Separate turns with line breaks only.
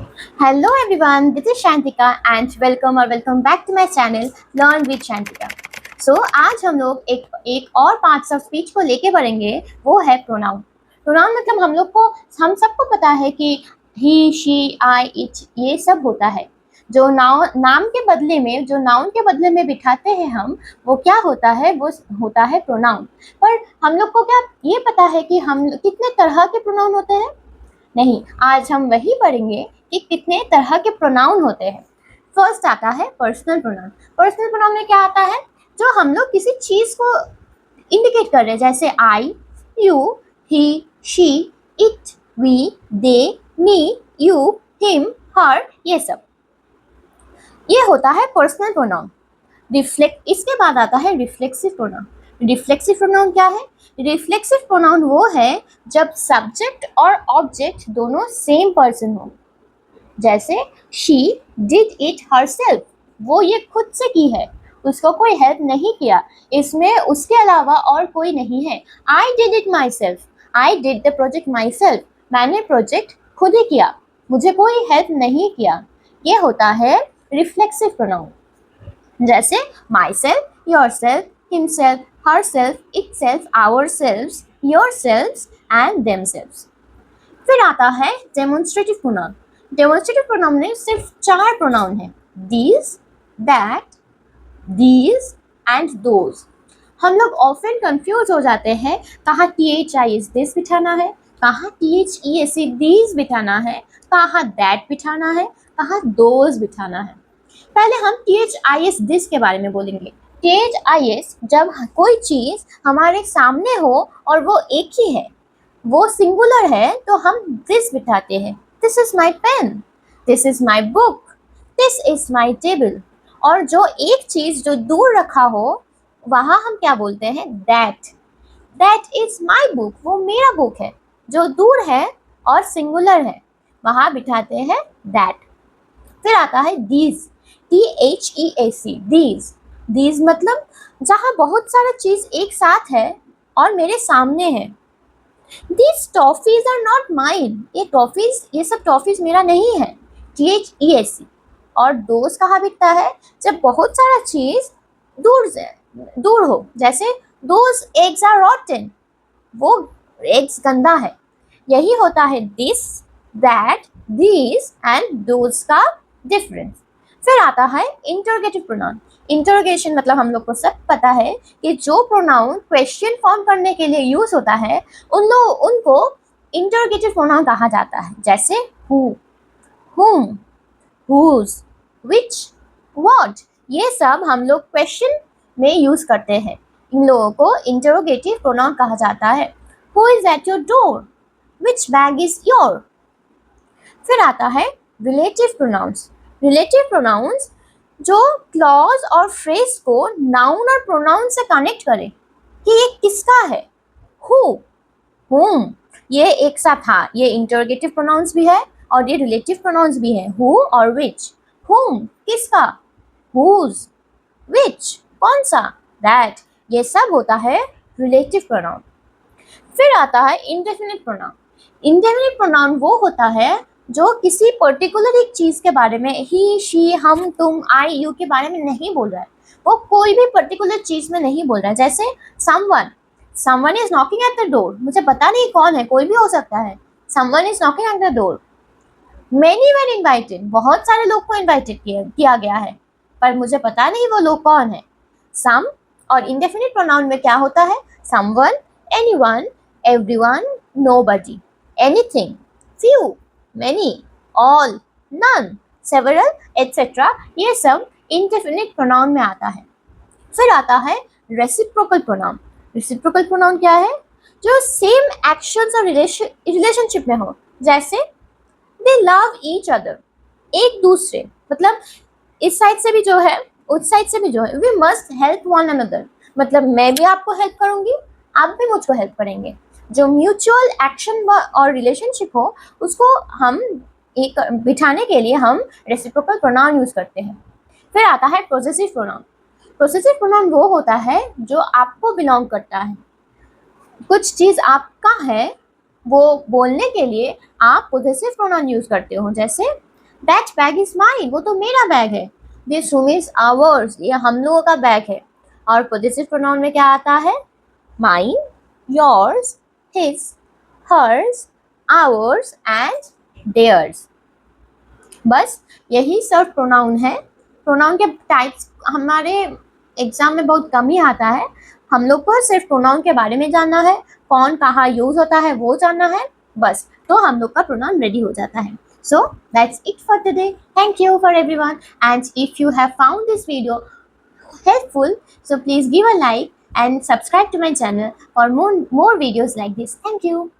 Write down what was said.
Hello everyone, this is Shantika and welcome back to my channel Learn with Shantika. आज हम लोग एक और पार्ट्स ऑफ स्पीच को लेके बढ़ेंगे, वो है प्रोनाउन। प्रोनाउन मतलब हम सबको पता है कि ही, शी, आई, इट ये सब होता है। जो नाम के बदले में, जो नाउन के बदले में बिठाते हैं हम, वो क्या होता है? वो होता है प्रोनाउन। पर हम लोग को क्या ये पता है कि हम कितने तरह के प्रोनाउन होते हैं? नहीं, आज हम वही पढ़ेंगे कि कितने तरह के प्रोनाउन होते हैं। फर्स्ट आता है पर्सनल प्रोनाउन। पर्सनल प्रोनाउन में क्या आता है? जो हम लोग किसी चीज को इंडिकेट कर रहे हैं, जैसे I, you, he, she, it, we, they, me, you, him, her, ये सब, ये होता है पर्सनल प्रोनाउन। इसके बाद आता है रिफ्लेक्सिव प्रोनाउन। रिफ्लेक्सिव प्रोनाउन क्या है? रिफ्लेक्सिव प्रोनाउन वो है जब सब्जेक्ट और ऑब्जेक्ट दोनों सेम पर्सन हो। जैसे शी डिड इट हरसेल्फ, वो ये खुद से की है, उसको कोई हेल्प नहीं किया, इसमें उसके अलावा और कोई नहीं है। I did it my self, I did the project my self, मैंने प्रोजेक्ट खुद ही किया, मुझे कोई हेल्प नहीं किया। ये होता है रिफ्लेक्सिव प्रोनाउन। जैसे my self, your self, himself, herself, itself, ourselves, yourselves and themselves. फिर आता है डेमोन्स्ट्रेटिव प्रोनाउन। डेमोन्स्ट्रेटिव प्रोनाउन में सिर्फ 4 प्रोनाउन है, these, that, these and those. हम लोग ऑफन कंफ्यूज हो जाते हैं, कहाँ THIS दिस बिठाना है, कहाँ THEAC दीज बिठाना है, कहाँ दैट बिठाना है, कहाँ दोज बिठाना है। पहले हम THIS दिस के बारे में बोलेंगे। THIS जब कोई चीज हमारे सामने हो और वो एक ही है, वो सिंगुलर है, तो हम दिस बिठाते हैं। This is my pen, this is my book, this is my table. और जो एक चीज जो दूर रखा हो, वहां हम क्या बोलते हैं? That. That is my book, वो मेरा बुक है। जो दूर है और सिंगुलर है, वहां बिठाते हैं दैट। फिर आता है दीज, THEAC, दीज। दीज मतलब जहां बहुत सारा चीज एक साथ है और मेरे सामने है। These toffees are not mine, ये टॉफीज, ये सब टॉफीज मेरा नहीं है, THEAC। और दोस्त कहाँ बिकता है? जब बहुत सारा चीज दूर हो, जैसे दोज एग्स आर रॉटन, वो एग्स गंदा है। यही होता है this, that, these and those का डिफरेंस। फिर आता है इंटरोगेटिव प्रोनाउन। इंटरोगेशन मतलब हम लोग को सब पता है कि जो प्रोनाउन क्वेश्चन फॉर्म करने के लिए यूज होता है, उनको इंटरोगेटिव प्रोनाउन कहा जाता है। जैसे who, whom, whose, which, what, ये सब हम लोग क्वेश्चन में यूज करते हैं। इन लोगों को इंटरोगेटिव प्रोनाउन कहा जाता है। Who is at your door? Which bag is your? फिर आता है रिलेटिव प्रोनाउंस। रिलेटिव प्रोनाउंस जो क्लॉज और फ्रेज को नाउन और प्रोनाउन से कनेक्ट करे कि ये किसका है। हु, whom, ये एक साथ, हाँ, ये इंटरोगेटिव प्रोनाउंस भी है और ये रिलेटिव प्रोनाउंस भी है। हु और विच। whom किसका, whose, which कौन सा, that, ये सब होता है रिलेटिव प्रोनाउन। फिर आता है इंडेफिनिट प्रोनाउन। इंडेफिनिट प्रोनाउन वो होता है जो किसी पर्टिकुलर एक चीज के बारे में, ही, शी, हम, तुम, आई, यू के बारे में नहीं बोल रहा है, वो कोई भी पर्टिकुलर चीज में नहीं बोल रहा है। जैसे someone is knocking at the door, मुझे पता नहीं कौन है, कोई भी हो सकता है। Someone is knocking at the door. Many were invited, बहुत सारे लोग को इन्वाइटेड किया गया है, पर मुझे पता नहीं वो लोग कौन है। सम और इंडेफिनिट प्रोनाउन में क्या होता है? Someone, anyone, everyone, nobody, anything, few, many, all, none, several, etc. ये सब इंडेफिनिट प्रोनाउन में आता है। फिर आता है रेसिप्रोकल प्रोनाउन। रेसिप्रोकल प्रोनाउन क्या है? जो सेम एक्शंस और रिलेशनशिप में हो। जैसे दे लव ईच अदर, एक दूसरे, मतलब इस साइड से भी जो है, उस साइड से भी जो है। We must help one another, मतलब मैं भी आपको हेल्प करूंगी, आप भी मुझको हेल्प करेंगे। जो म्यूचुअल एक्शन और रिलेशनशिप हो, उसको हम एक बिठाने के लिए हम रेसिप्रोकल प्रोनाउन यूज करते हैं। फिर आता है पोजेसिव प्रोनाउन। पोजेसिव प्रोनाउन वो होता है जो आपको बिलोंग करता है, कुछ चीज आपका है, वो बोलने के लिए आप पोजेसिव प्रोनाउन यूज करते हो। जैसे दैट बैग इज माइन, वो तो मेरा बैग है। दिस रूम इज आवर्स, ये हम लोगों का बैग है। और पोजेसिव प्रोनाउन में क्या आता है? Mine, yours, his, hers, ours and theirs. बस यही सब प्रोनाउन है। प्रोनाउन के टाइप्स हमारे एग्जाम में बहुत कम ही आता है। हम लोग को सिर्फ प्रोनाउन के बारे में जानना है, कौन कहाँ यूज होता है वो जानना है, बस तो हम लोग का प्रोनाउन रेडी हो जाता है। So that's it for today. Thank you for everyone. And if you have found this video helpful, so please give a like and subscribe to my channel for more videos like this. Thank you.